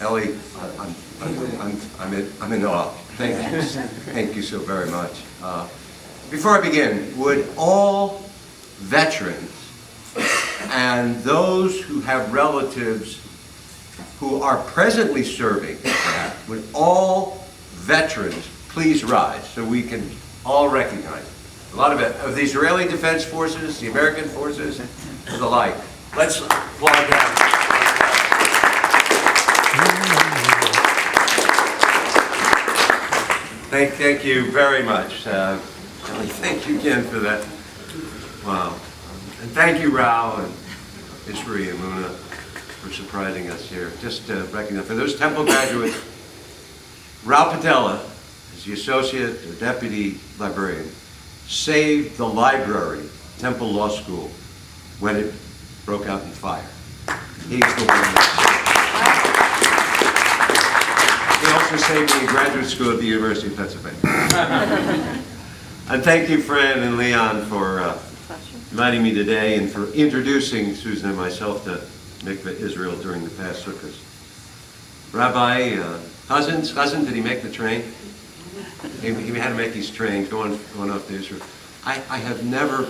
Ellie, I'm in awe. Thank you so very much. Before I begin, would all veterans and those who have relatives who are presently serving, would all veterans please rise so we can all recognize a lot of the Israeli Defense Forces, the American forces, and the like. Let's applaud them. Thank you very much. Thank you again for that. Wow. And thank you, Rao and Isri and Muna for surprising us here. Just to recognize, for those Temple graduates, Rao Patella is the Associate or Deputy Librarian, saved the library, Temple Law School, when it broke out in fire. He's the one. He also saved me in graduate school at the University of Pennsylvania. And thank you, Fran and Leon, for inviting me today and for introducing Susan and myself to Mikveh Israel during the past sukkahs. Rabbi Cousin, did he make the train? He had to make these trains going off to Israel. I have never,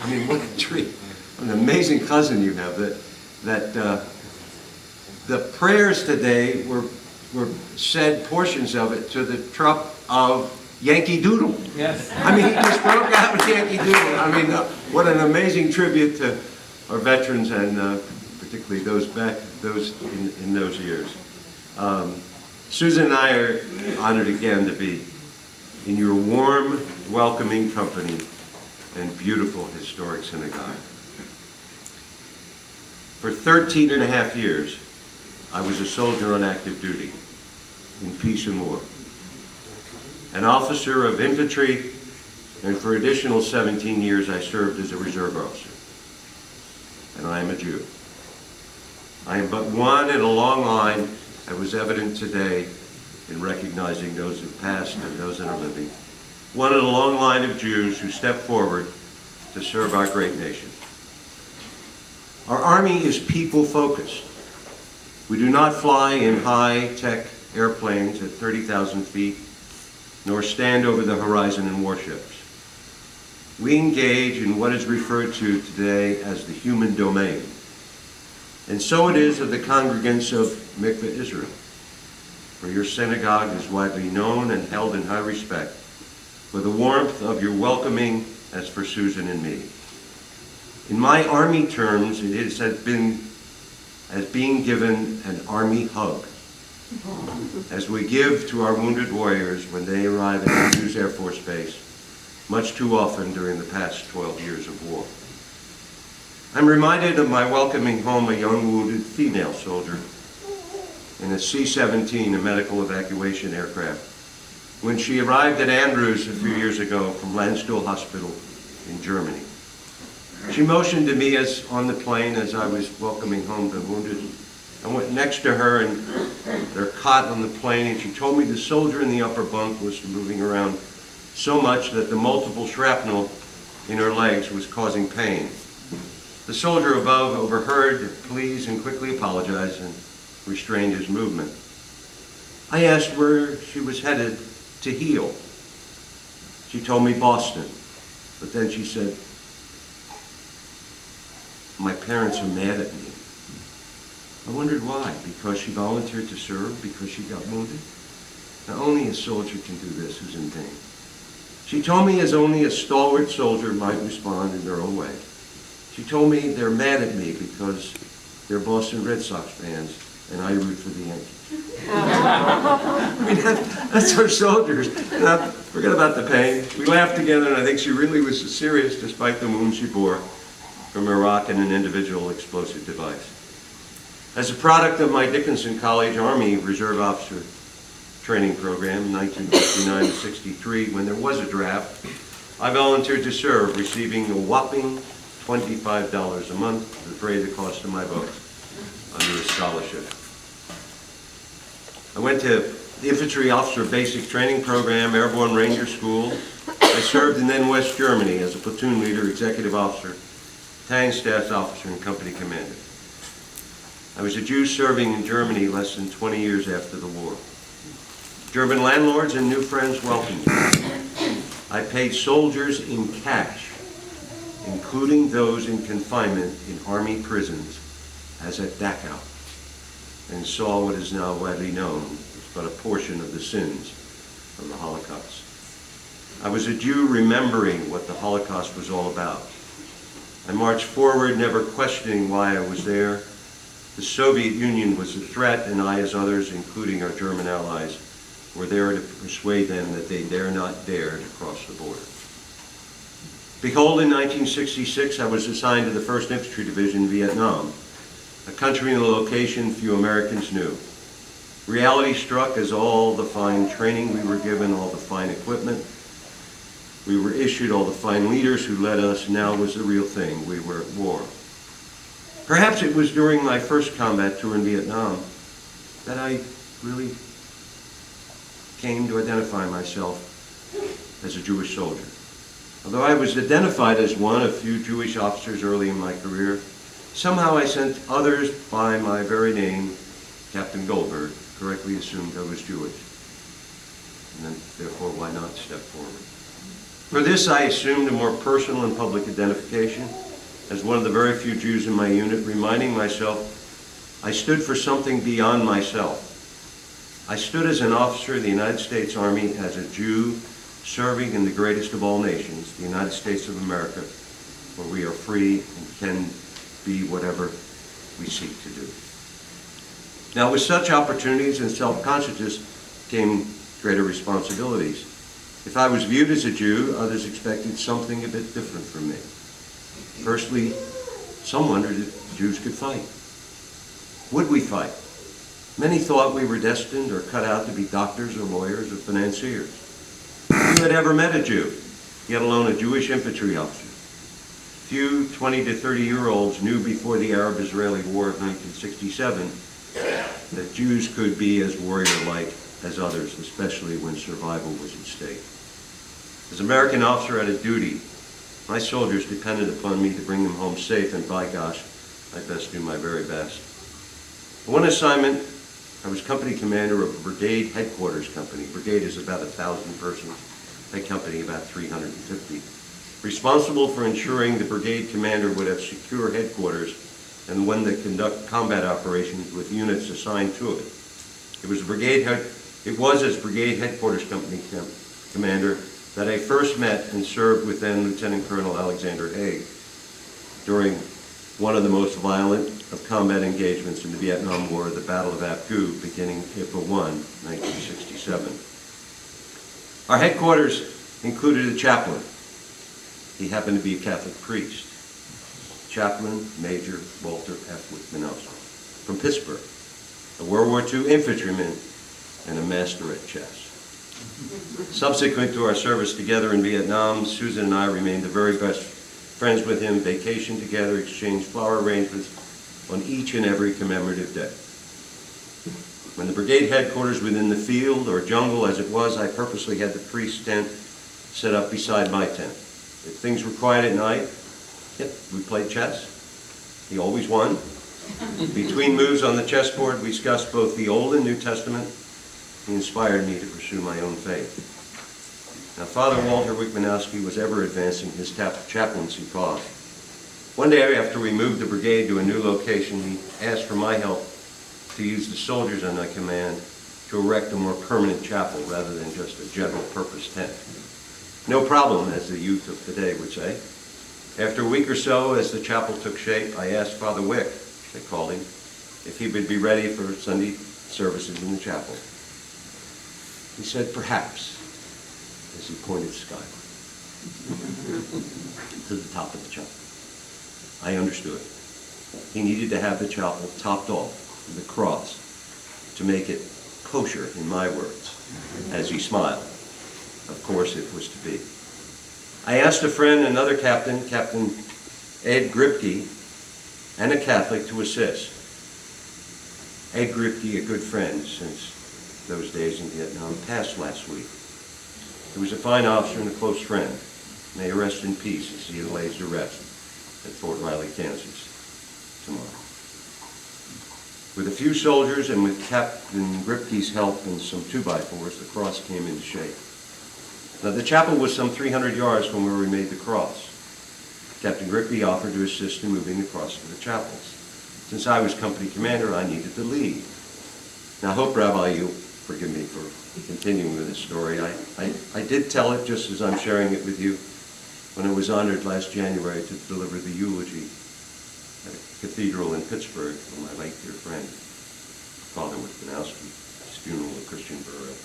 I mean, what a treat. What an amazing cousin you have. The prayers today were said, portions of it, to the trup of Yankee Doodle. Yes. I mean, he just broke out with Yankee Doodle. I mean, what an amazing tribute to our veterans and particularly those in those years. Susan and I are honored again to be in your warm, welcoming company and beautiful historic synagogue. For 13 and a half years, I was a soldier on active duty in peace and war, an officer of infantry, and for additional 17 years I served as a reserve officer. And I am a Jew. I am but one in a long line that was evident today in recognizing those who passed and those that are living. One in a long line of Jews who stepped forward to serve our great nation. Our Army is people-focused. We do not fly in high-tech airplanes at 30,000 feet, nor stand over the horizon in warships. We engage in what is referred to today as the human domain. And so it is of the congregants of Mikveh Israel, for your synagogue is widely known and held in high respect for the warmth of your welcoming as for Susan and me. In my Army terms, it has been as being given an Army hug, as we give to our wounded warriors when they arrive at Andrews Air Force Base, much too often during the past 12 years of war. I'm reminded of my welcoming home a young wounded female soldier in a C-17, a medical evacuation aircraft, when she arrived at Andrews a few years ago from Landstuhl Hospital in Germany. She motioned to me as on the plane as I was welcoming home the wounded. I went next to her in their cot on the plane, and she told me the soldier in the upper bunk was moving around so much that the multiple shrapnel in her legs was causing pain. The soldier above overheard the pleas and quickly apologized and restrained his movement. I asked where she was headed to heal. She told me Boston, but then she said, "My parents are mad at me." I wondered why. Because she volunteered to serve? Because she got wounded? Now, only a soldier can do this who's in pain. She told me as only a stalwart soldier might respond in their own way. She told me they're mad at me because they're Boston Red Sox fans and I root for the Yankees. I mean, that's our soldiers. Now, forget about the pain. We laughed together, and I think she really was serious despite the wounds she bore from Iraq and an individual explosive device. As a product of my Dickinson College Army Reserve Officer training program, 1959 to 63, when there was a draft, I volunteered to serve, receiving a whopping $25 a month to defray the cost of my books under a scholarship. I went to the Infantry Officer Basic Training Program, Airborne Ranger School. I served in then West Germany as a platoon leader, executive officer, battalion staff officer, and company commander. I was a Jew serving in Germany less than 20 years after the war. German landlords and new friends welcomed me. I paid soldiers in cash, including those in confinement in army prisons, as at Dachau, and saw what is now widely known as but a portion of the sins of the Holocaust. I was a Jew remembering what the Holocaust was all about. I marched forward, never questioning why I was there. The Soviet Union was a threat, and I, as others, including our German allies, were there to persuade them that they dare not dare to cross the border. Behold, in 1966, I was assigned to the 1st Infantry Division in Vietnam, a country and a location few Americans knew. Reality struck as all the fine training we were given, all the fine equipment we were issued, all the fine leaders who led us, now was the real thing. We were at war. Perhaps it was during my first combat tour in Vietnam that I really came to identify myself as a Jewish soldier. Although I was identified as one of few Jewish officers early in my career, somehow I sent others by my very name, Captain Goldberg, correctly assumed I was Jewish. And then, therefore, why not step forward? For this, I assumed a more personal and public identification as one of the very few Jews in my unit, reminding myself I stood for something beyond myself. I stood as an officer of the United States Army, as a Jew serving in the greatest of all nations, the United States of America, where we are free and can be whatever we seek to do. Now, with such opportunities and self-consciousness came greater responsibilities. If I was viewed as a Jew, others expected something a bit different from me. Firstly, some wondered if Jews could fight. Would we fight? Many thought we were destined or cut out to be doctors or lawyers or financiers. Who had ever met a Jew, yet alone a Jewish infantry officer? Few 20 to 30-year-olds knew before the Arab-Israeli War of 1967 that Jews could be as warrior-like as others, especially when survival was at stake. As American officer out of duty, my soldiers depended upon me to bring them home safe, and by gosh, I best do my very best. For one assignment, I was company commander of a brigade headquarters company. Brigade is about 1,000 persons, a company about 350. Responsible for ensuring the brigade commander would have secure headquarters and when to conduct combat operations with units assigned to it. It was as brigade headquarters company commander that I first met and served with then Lieutenant Colonel Alexander Aide during one of the most violent of combat engagements in the Vietnam War, the Battle of Ap Gu, beginning April 1, 1967. Our headquarters included a chaplain. He happened to be a Catholic priest. Chaplain Major Walter F. Wittmann-Elster from Pittsburgh, a World War II infantryman and a master at chess. Subsequent to our service together in Vietnam, Susan and I remained the very best friends with him, vacationed together, exchanged flower arrangements on each and every commemorative day. When the brigade headquarters within the field or jungle as it was, I purposely had the priest's tent set up beside my tent. If things were quiet at night, we played chess. He always won. Between moves on the chessboard, we discussed both the Old and New Testament. He inspired me to pursue my own faith. Now, Father Walter Wittmann-Elster was ever advancing his chaplaincy cause. One day after we moved the brigade to a new location, he asked for my help to use the soldiers on my command to erect a more permanent chapel rather than just a general purpose tent. No problem, as the youth of today would say. After a week or so, as the chapel took shape, I asked Father Wick, they called him, if he would be ready for Sunday services in the chapel. He said, perhaps, as he pointed skyward to the top of the chapel. I understood. He needed to have the chapel topped off with a cross to make it kosher, in my words, as he smiled. Of course, it was to be. I asked a friend, another captain, Captain Aide Gripke, and a Catholic to assist. Aide Gripke, a good friend since those days in Vietnam, passed last week. He was a fine officer and a close friend. May he rest in peace as he lays to rest at Fort Riley, Kansas, tomorrow. With a few soldiers and with Captain Gripke's help and some 2x4s, the cross came into shape. Now, the chapel was some 300 yards from where we made the cross. Captain Gripke offered to assist in moving the cross to the chapels. Since I was company commander, I needed the lead. Now, I hope, Rabbi, you'll forgive me for continuing with this story. I did tell it just as I'm sharing it with you when I was honored last January to deliver the eulogy at a cathedral in Pittsburgh for my late dear friend, Father Wittgenowski, his funeral at Christian burial,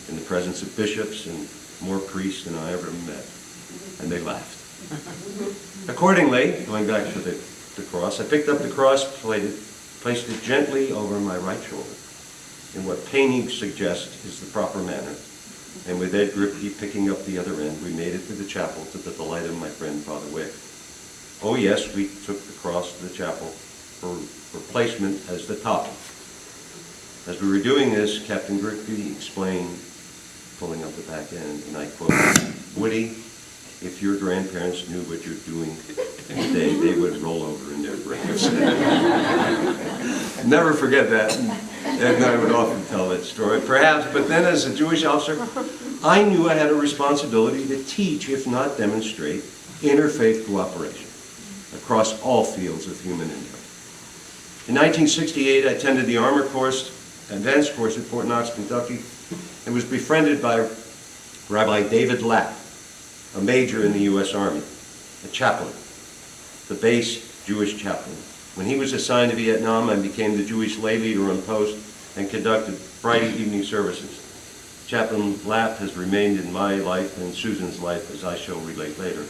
in the presence of bishops and more priests than I ever met, and they laughed. Accordingly, going back to the cross, I picked up the cross, placed it gently over my right shoulder, in what painting suggests is the proper manner, and with Ed Gripke picking up the other end, we made it to the chapel to the delight of my friend, Father Wick. Oh yes, we took the cross to the chapel for placement as the top. As we were doing this, Captain Gripke explained, pulling up the back end, and I quote, "Woody, if your grandparents knew what you're doing today, they would roll over in their graves." Never forget that. Ed and I would often tell that story, perhaps, but then as a Jewish officer, I knew I had a responsibility to teach, if not demonstrate, interfaith cooperation across all fields of human endeavor. In 1968, I attended the Armor Course, Advanced Course at Fort Knox, Kentucky, and was befriended by Rabbi David Lapp, a major in the U.S. Army, a chaplain, the base Jewish chaplain. When he was assigned to Vietnam, I became the Jewish lay leader on post and conducted Friday evening services. Chaplain Lapp has remained in my life and Susan's life, as I shall relate later.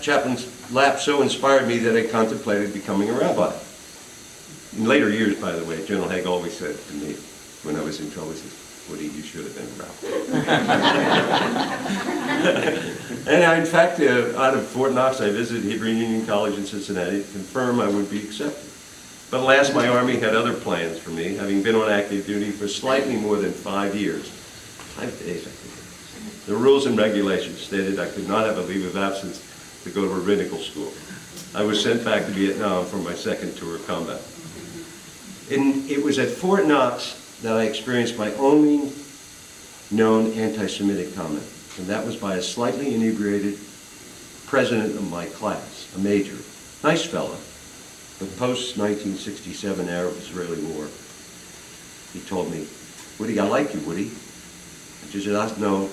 Chaplain Lapp so inspired me that I contemplated becoming a rabbi. In later years, by the way, General Haig always said to me when I was in trouble, he says, "Woody, you should have been a rabbi." And in fact, out of Fort Knox, I visited Hebrew Union College in Cincinnati to confirm I would be accepted. But alas, my Army had other plans for me, having been on active duty for slightly more than 5 years. 5 days, I think. The rules and regulations stated I could not have a leave of absence to go to rabbinical school. I was sent back to Vietnam for my second tour of combat. It was at Fort Knox that I experienced my only known anti-Semitic comment, and that was by a slightly inebriated president of my class, a major, nice fella, but post-1967 Arab-Israeli war, he told me, "Woody, I like you, Woody. I just did not know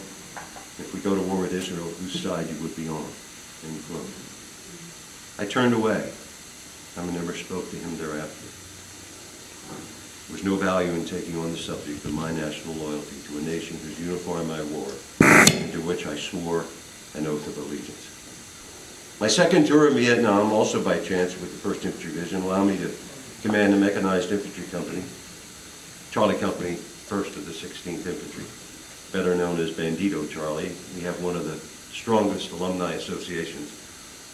if we go to war with Israel, whose side you would be on." End quote. I turned away. I never spoke to him thereafter. There was no value in taking on the subject of my national loyalty to a nation whose uniform I wore and to which I swore an oath of allegiance. My second tour of Vietnam, also by chance with the 1st Infantry Division, allowed me to command a mechanized infantry company, Charlie Company, 1st of the 16th Infantry, better known as Bandito Charlie. We have one of the strongest alumni associations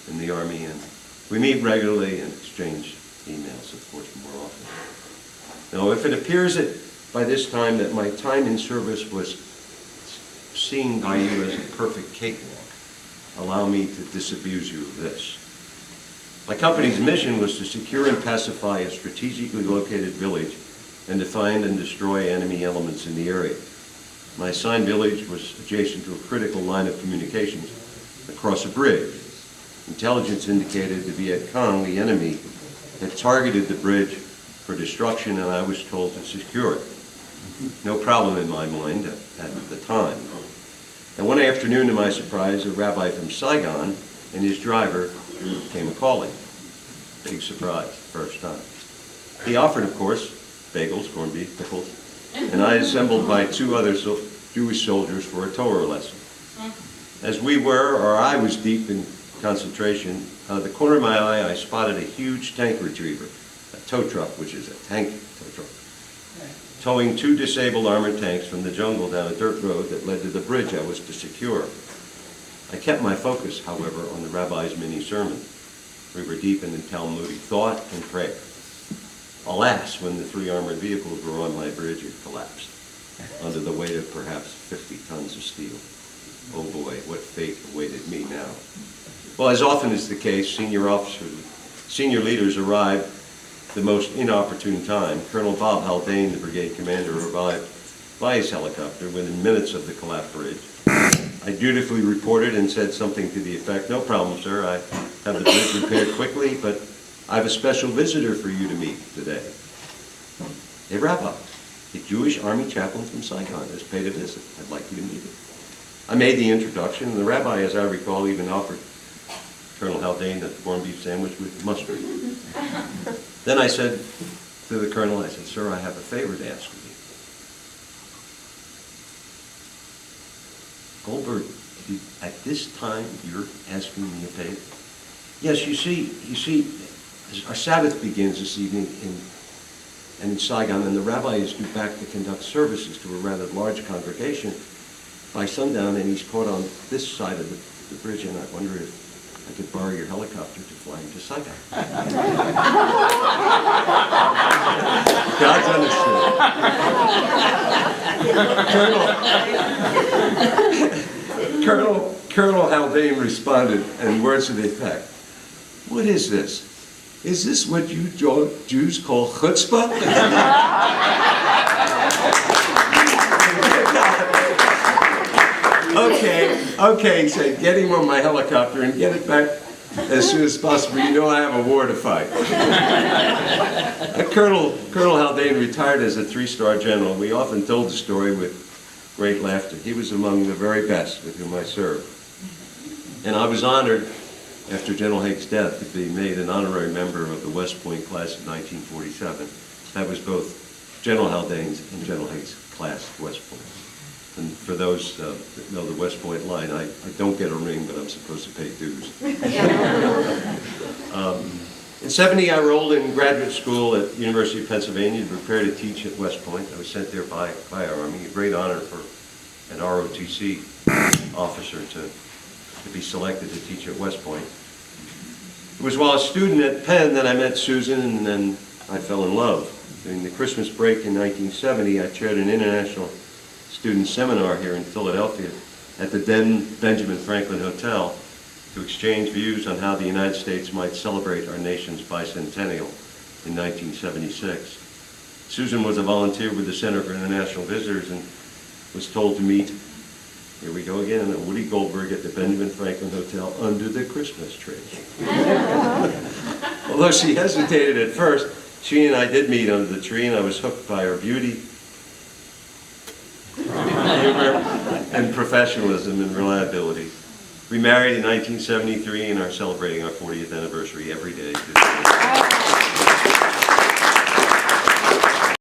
in the Army, and we meet regularly and exchange emails, of course, more often. Now, if it appears that by this time that my time in service was seen by you as a perfect cakewalk, allow me to disabuse you of this. My company's mission was to secure and pacify a strategically located village and to find and destroy enemy elements in the area. My assigned village was adjacent to a critical line of communications across a bridge. Intelligence indicated the Viet Cong, the enemy, had targeted the bridge for destruction, and I was told to secure it. No problem in my mind at the time. And one afternoon, to my surprise, a rabbi from Saigon and his driver came a-calling. Big surprise, first time. He offered, of course, bagels, corned beef, pickles, and I assembled my 2 other Jewish soldiers for a Torah lesson. As we were, or I was deep in concentration, out of the corner of my eye, I spotted a huge tank retriever, a tow truck, which is a tank tow truck, towing 2 disabled armored tanks from the jungle down a dirt road that led to the bridge I was to secure. I kept my focus, however, on the rabbi's mini-sermon. We were deep in the Talmudic thought and prayer. Alas, when the 3 armored vehicles were on my bridge, it collapsed under the weight of perhaps 50 tons of steel. Oh boy, what fate awaited me now. Well, as often is the case, senior leaders arrived the most inopportune time, Colonel Bob Haldane, the brigade commander, arrived by his helicopter within minutes of the collapsed bridge. I dutifully reported and said something to the effect, "No problem, sir, I have the bridge repaired quickly, but I have a special visitor for you to meet today. A rabbi, a Jewish army chaplain from Saigon has paid a visit. I'd like you to meet him." I made the introduction, and the rabbi, as I recall, even offered Colonel Haldane a corned beef sandwich with mustard. Then I said to the colonel, I said, "Sir, I have a favor to ask of you." "Goldberg, at this time you're asking me a favor?" "Yes, you see, our Sabbath begins this evening in Saigon, and the rabbi is due back to conduct services to a rather large congregation by sundown, and he's caught on this side of the bridge, and I wonder if I could borrow your helicopter to fly him to Saigon." God's understood. Colonel Haldane responded in words to the effect, "What is this? Is this what you Jews call chutzpah?" Okay, he said, "Get him on my helicopter and get it back as soon as possible. You know I have a war to fight." Colonel Haldane retired as a 3-star general. We often told the story with great laughter. He was among the very best with whom I served. And I was honored, after General Haig's death, to be made an honorary member of the West Point class of 1947. That was both General Haldane's and General Haig's class at West Point. And for those that know the West Point line, I don't get a ring, but I'm supposed to pay dues. In '70, I enrolled in graduate school at the University of Pennsylvania to prepare to teach at West Point. I was sent there by our Army, a great honor for an ROTC officer to be selected to teach at West Point. It was while a student at Penn that I met Susan, and then I fell in love. During the Christmas break in 1970, I chaired an international student seminar here in Philadelphia at the then Benjamin Franklin Hotel to exchange views on how the United States might celebrate our nation's bicentennial in 1976. Susan was a volunteer with the Center for International Visitors and was told to meet, here we go again, Woody Goldberg at the Benjamin Franklin Hotel under the Christmas tree. Although she hesitated at first, she and I did meet under the tree, and I was hooked by her beauty, humor, and professionalism and reliability. We married in 1973 and are celebrating our 40th anniversary every day.